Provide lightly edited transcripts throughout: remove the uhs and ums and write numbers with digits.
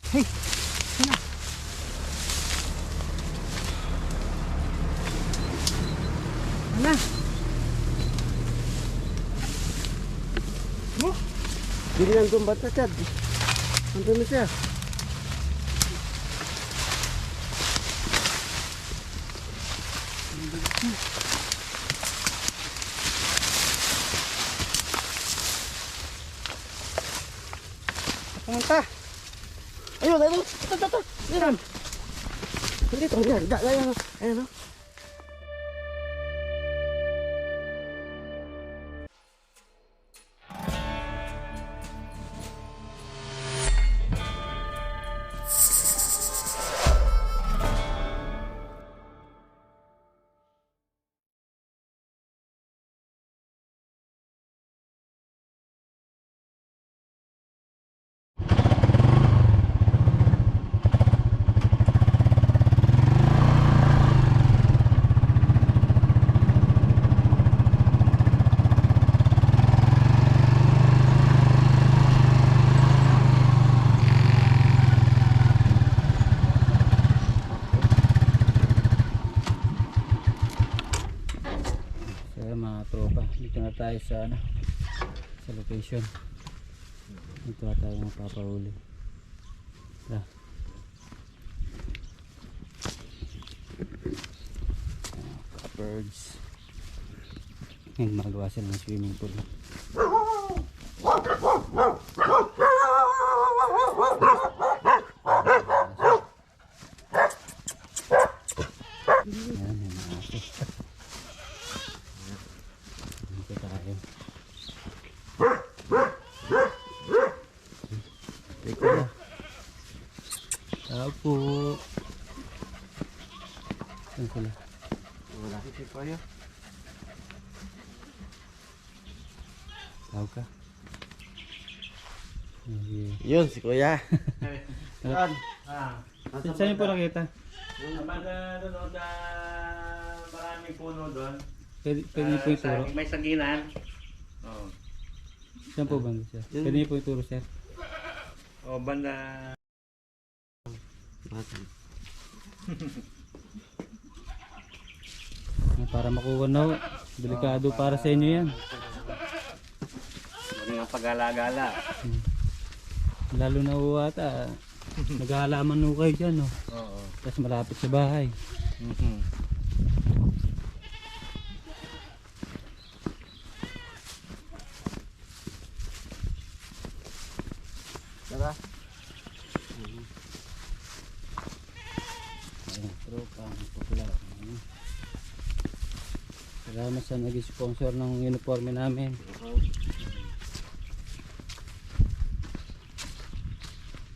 Hey! Ano? Ano? Mo? Hindi lang gumbat na Chad. Andun na siya. Pumunta! Ayun, ayun. Ito. Yan. Dito, yan. Ayan, ayan. Mga tropa, dito na tayo sa sa location. Dito na tayo magpapahuli. Tara. Birds. Ngayon magawa sila ng swimming pool. Ayan, may mga aso. Dito tayo. Teka na. Tao po. Saan sila? Wala si Kuya. Tao ka? Yun, si Kuya. Saan? Saan yung po nakita? Kapag doon na maraming puno doon. Pwede niyo po ituro? May saginan. Oh. Saan po ba siya? Pwede niyo po ituro, sir? O banda. Para makuha na. Delikado para sa inyo yan. Mga pag-alagala. Lalo na ata. Naghahalaman ho kayo dyan. No? Oo. Tapos malapit sa bahay. Tara. Ayan, tropa. Pukla. Salamat sa nag-sponsor ng uniforme namin.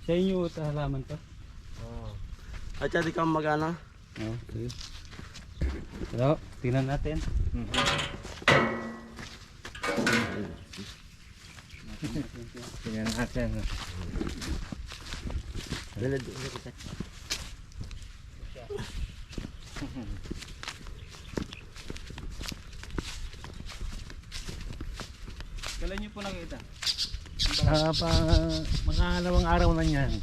Sa inyo ito halaman to? At siya di ka mag-ano? Oo, sige. Pero, tingnan natin. Tingnan natin. Dala doon kita. Kailan nyo po nakita? Mga dalawang araw na yan.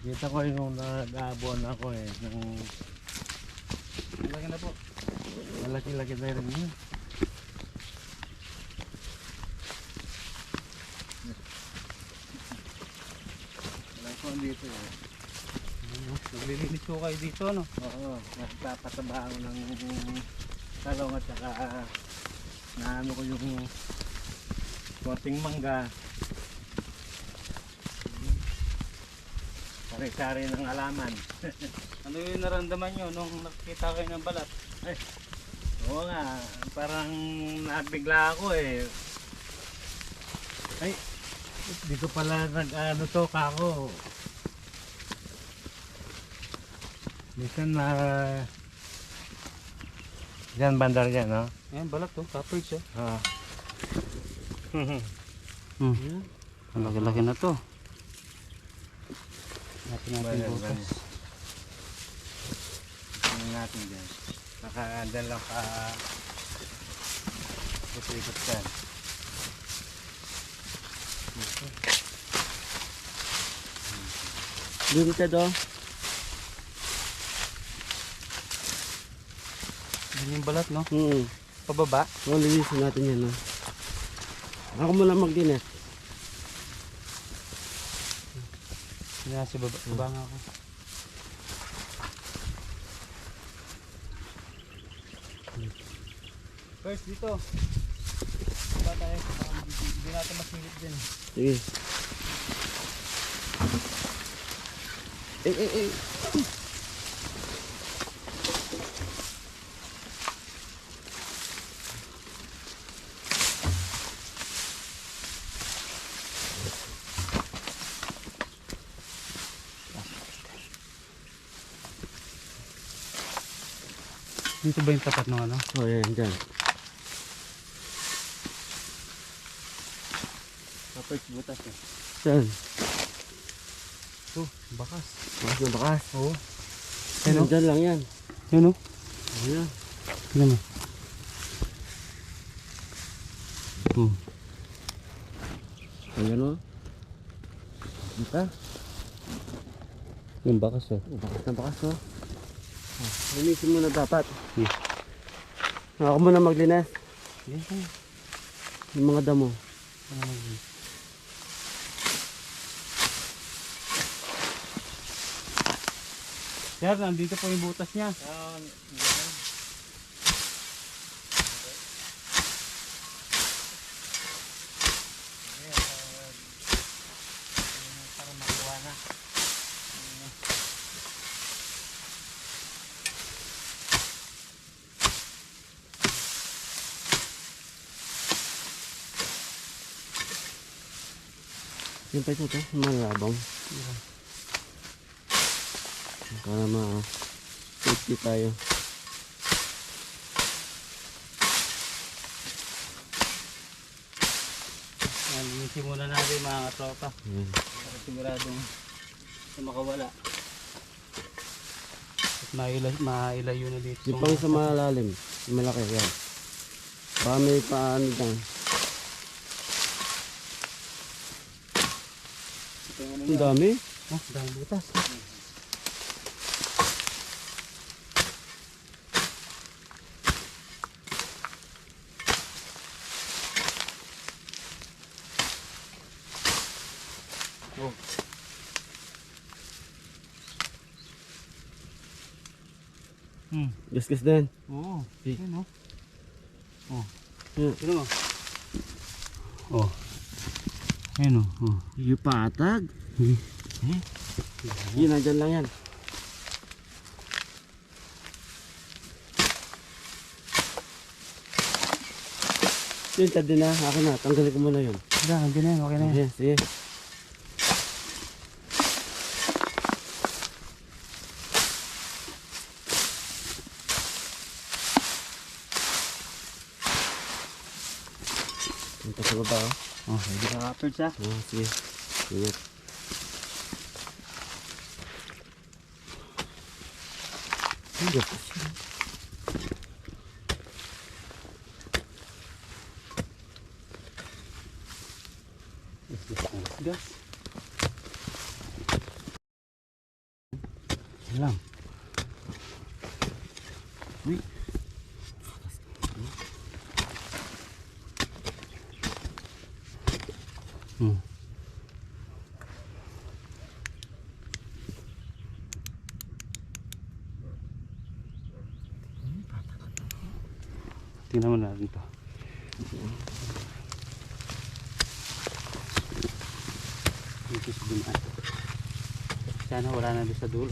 Kita ko yung nag-aabon ako eh. Malaki na po. Malaki-laki na rin yun. Malaki ko dito eh. Naglilinis ko kayo dito, no? Oo, nagpapataba ako ng talong at saka naano ko yung korting mangga. Sari-sari ng alaman. Ano yung naramdaman nyo nung nakikita kayo ng balat? Oo nga, parang nabigla ako eh. Ay, dito pala nag-ano to kako. Minsan na diyan bandar yan, no? Ayan, balat to. Coverage, oh. Ah. Ang laki-laki na to. Natin bukas. Tingnan natin dyan. Nakadal lang ka ikot-ikot dyan. Limited oh. Yun yung balat, no? Pababa? Oo, linisin natin yan, no? Ako muna mag-dinet. Nasa baba nga ako. First dito. Baba tayo. Hindi natin masilip din. Sige. Eh. Dito ba yung tapat ng ano? Oh, yan, dyan. Tapos butas eh. Saan? Oh, bakas. Bakas na bakas. Oo. Yan, dyan lang yan. Yun o. Ayan. Tignan mo. Ayan o. Dito. Yung bakas oh. Bakas na bakas o. Linisin mo na dapat. Yeah. Ako muna maglinis. Yes. Yung mga damo. Sir, nandito po yung butas niya. Para makuha na. Yung pa ito, malabang. Para ma-safety tayo. Linisin muna natin mga tropa. Ayan. Para siguradong makawala. At mailayo na dito. Yung pang sa malalim. Yung malaki yan. Baka may paano dyan. Ang dami. Oh, dami butas. Oh. Gas-gas din. Oo. Eh. Ayun oh. Oh. Yan. Tignan mo. Oh. Ayun oh. Oh. Yung patag. Eh. Yun, nandyan lang yan. Yun, tadi na. Akin na. Tanggalin ko muna yun. Nandiyan na yan. Okay na yan. Yes, sige. Punta sa baba, oh. Oh, hindi ka kapers ha. Oh, sige. Ingat. Ingat. Gas. Yan lang. Uy. Tingnan mo natin to. Dito sa dumaan. Sana wala na doon sa dulo.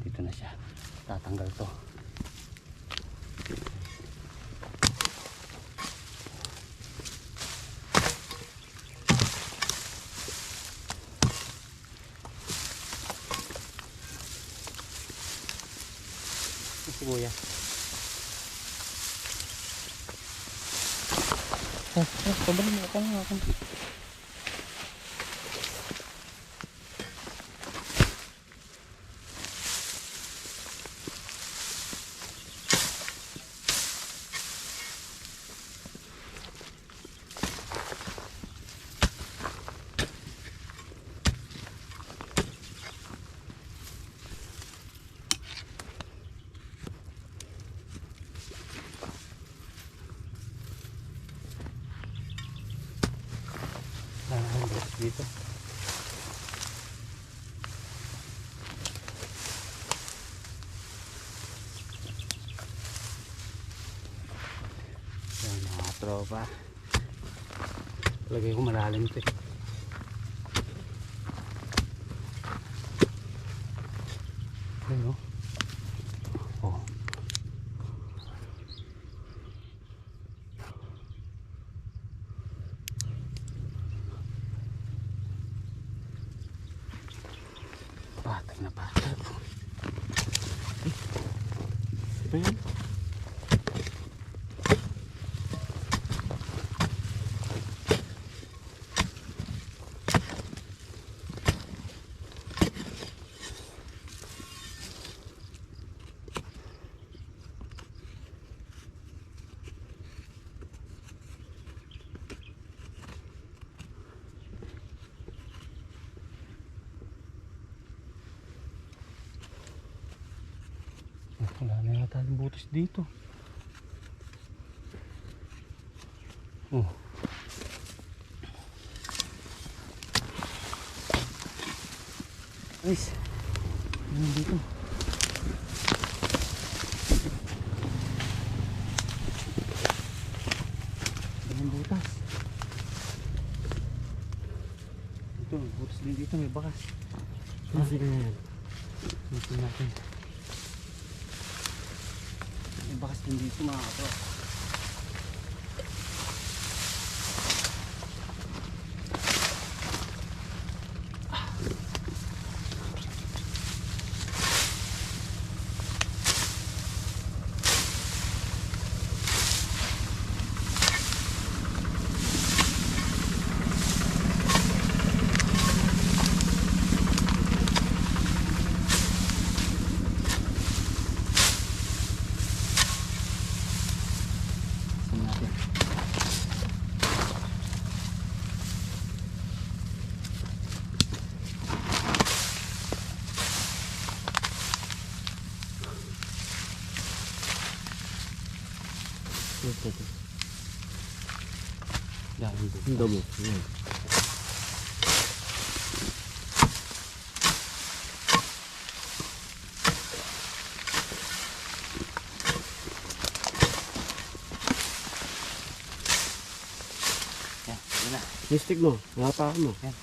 Dito na siya. Tatanggal to. Sibuyas. Pabalik mo ako. dito. Yan mga tropa. Lagay ko malalim ito eh. Ayun o. Oh. Patag na patag. Ito yan. Wala na yata yung butas dito. Oh. Guys, ano dito? Ang butas. Ito, butas din dito, may bakas. Kasi na yan. Ito natin. May bakas din dito mga kapro. Ito. Dami dito. Ang damo. Yan. Yan, yun na. Yung stick mo. Napakan mo. Yan.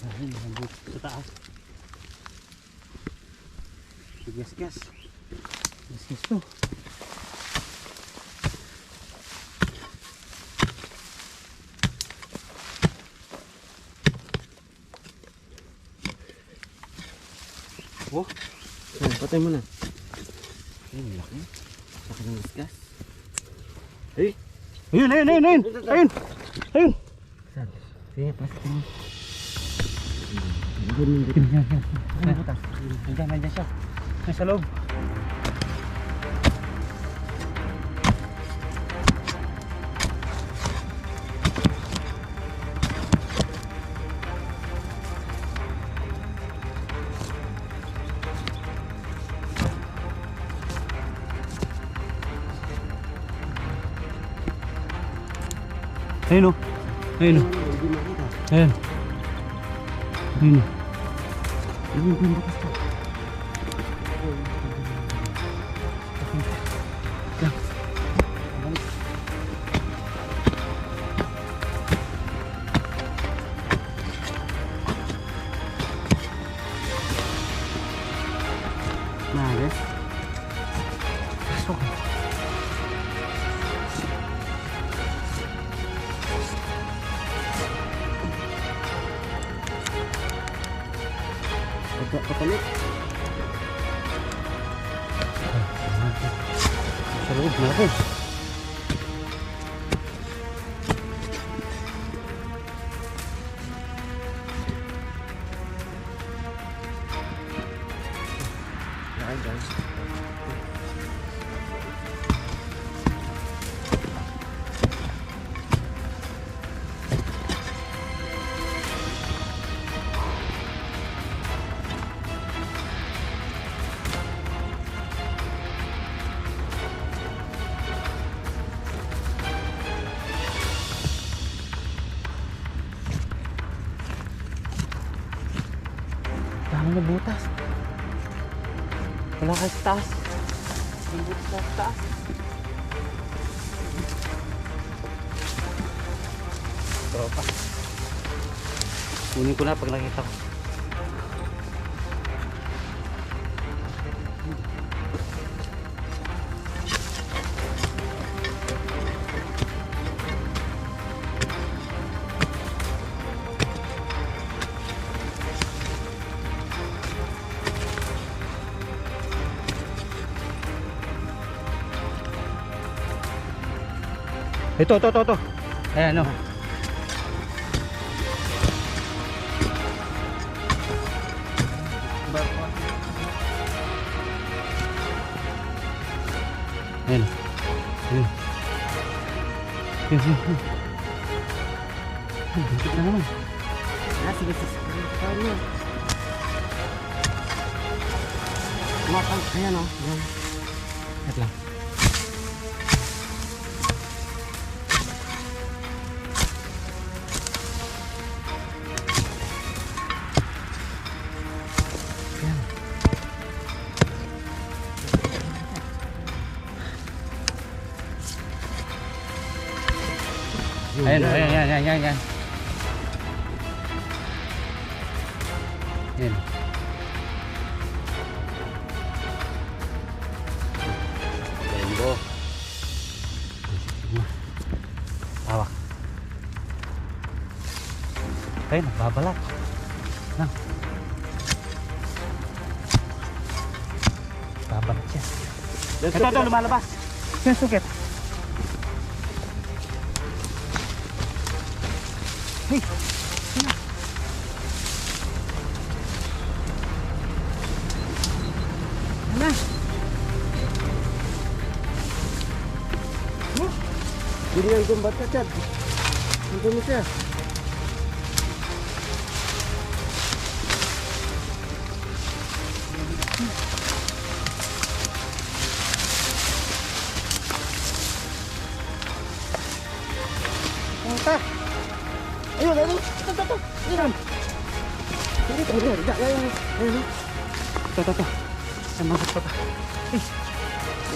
Ayun, nandito sa taas. Gas-gas. Gas-gas to. Oh, Yan, patay mo na. ayun, laki. Laki ng gas. Ayun, ayun, ayun, ayun. Ayun. Ayun. Saan? Sige, pasok mo. Yan, yan, yan. Ayun, butas. Nandiyan, nandiyan siya. Nasa loob. Ayun o. Ayun o. Hindi makita. Ayun. Ayun o. Ayun, ayun, bukas ka. Maalis. Pasok. Papalit. Sa loob, malaki. tayo guys. Dami na butas. Wala kayo sa taas. Yung butas sa taas. Tropa. Kunin ko na pag nakita ko. Ito. Ayan o. Ayan. Ayan. Buntik na naman. Sige. Kaya mo. Matang. Ayan o. Ayan. At lang. Ayan. Ayan. Rainbow. Hawak. Ayun, babalat. Nang. Babalat siya. Ito, lumalabas. Sinusukit. Hey! Ano? Hindi yan gumbat ka, Chad. Hindi mo siya. Tangka! Ayun. Ito. Ayun. Ayun. Ito. Samagat pa.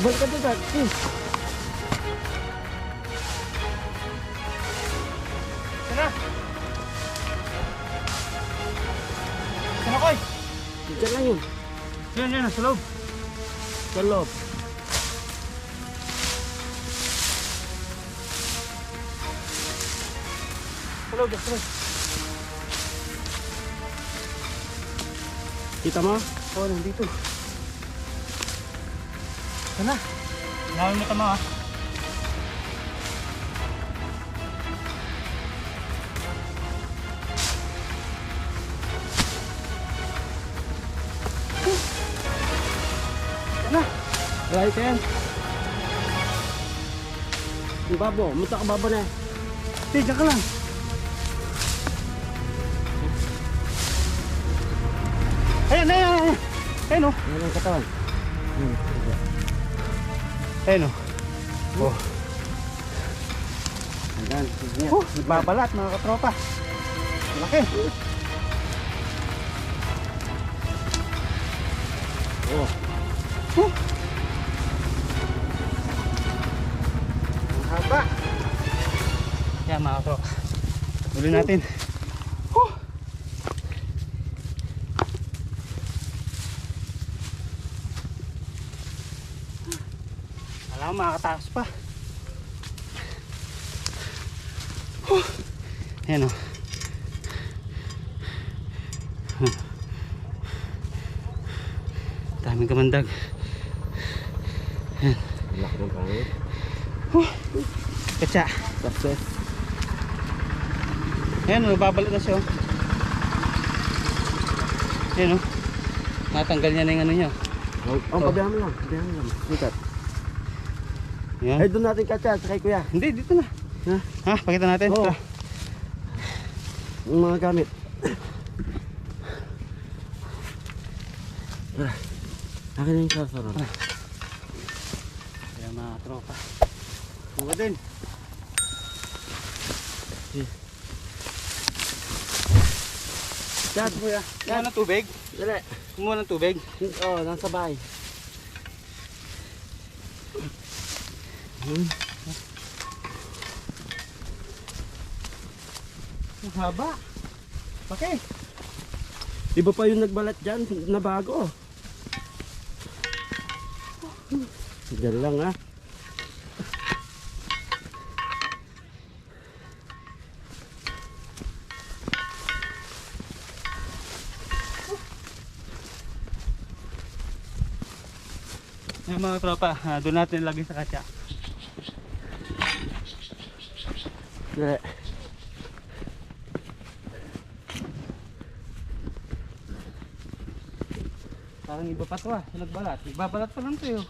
Balik ka dito. Tara. Sana koy. Diyan lang yun. Yan, sa loob. Sa loob. Tulog. Kita mo? Oo, nandito. Sana. Lawin mo tama ha. Sana. Right yan. Yung babo, munta ka babo na. Tiga ka lang. Ayan o. Ayan ang katawan. Ayan o. Oh. Ayan. Nagbabalat mga katropa. Malaki. Oh. Ang haba. Ayan mga katropa. Uli natin. Alam mo, makakatakas pa. Ayan o. Daming kamandag. Ayan. Laki ng pangit. Katsa. Success. Ayan o, babalat na siya o. Ayan o. Natanggal niya na yung ano niya. Ang pabihan mo lang. Pabihan mo lang. Sikat. Yan. Ay, doon natin katsa. Sakay kuya. Hindi, dito na. Ha? Ha, pakita natin. Oo. Tara. Ang mga gamit. Tara. Akin na yung sasaro. Kaya mga tropa. Kuha din. Chad, kuya. Kumuha ng tubig. Dali. Kumuha ng tubig. Oo, nasa bahay. Ang haba. Okay. Iba pa yung nagbalat dyan na bago. Diyan lang ha. Yung mga tropa, doon natin lagay sa katsa. Dali. Parang iba pa to yung nagbalat. Nagbabalat pa lang to yun.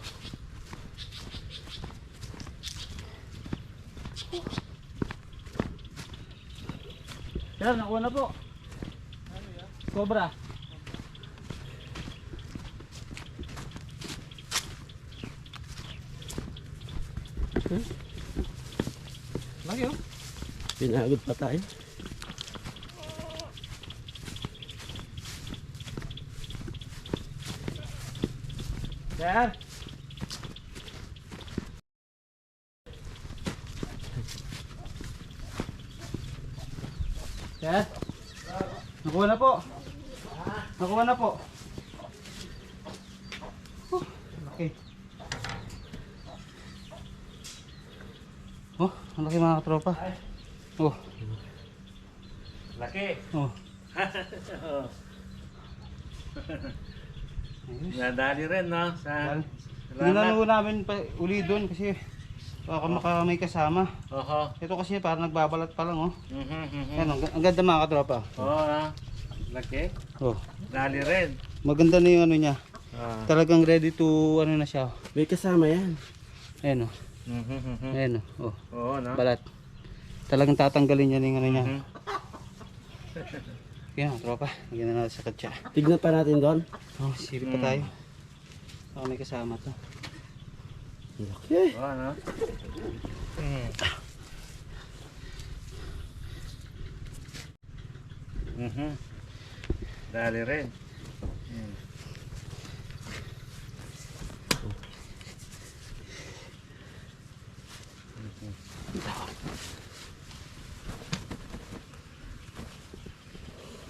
Sir, nakuha na po. Cobra. Lagi oh. Pinagod pa tayo. Sir. Sir. Nakuha na po. Nakuha na po. Laki. Oh, ang laki mga tropa. Oh, Laki. oh. Nadali rin, no? Sa... Ginano namin pa uli doon kasi baka may kasama. Oho. Ito kasi parang nagbabalat pa lang oh. Mhm. Yan, ang ganda mga katropa. Oo, laki. Oh, Dali rin. maganda na yung ano niya. Ah. Talagang ready to ano na siya. May kasama yan. Ayan oh. Mhm. Ayan oh. Oh, Oo, no? balat. Talagang tatanggalin niya yung ano niya. Mhm. Kaya mga tropa, lagyan na natin sa katsa. Tignan pa natin doon. Oh, silip pa tayo. Baka may kasama to. Okay. Oo, no? Mhm. Dali rin.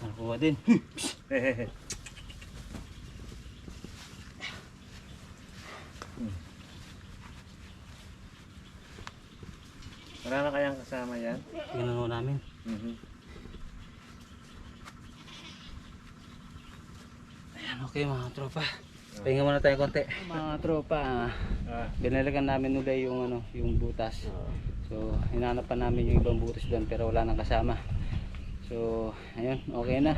Nakuha din. Wala na kayang kasama yan? Tingnan mo namin. Mhm. Ayan, okay mga tropa. Pahinga muna tayo konti. Mga tropa, binalikan namin ulit yung ano, yung butas. So, hinanap pa namin yung ibang butas doon pero wala nang kasama. So, ayun, okay na.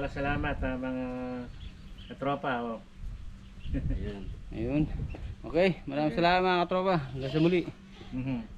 Salamat ha, mga katropa. Oh. Ayan. Ayun. Okay, maraming salamat mga katropa. Hanggang sa muli. Mhm.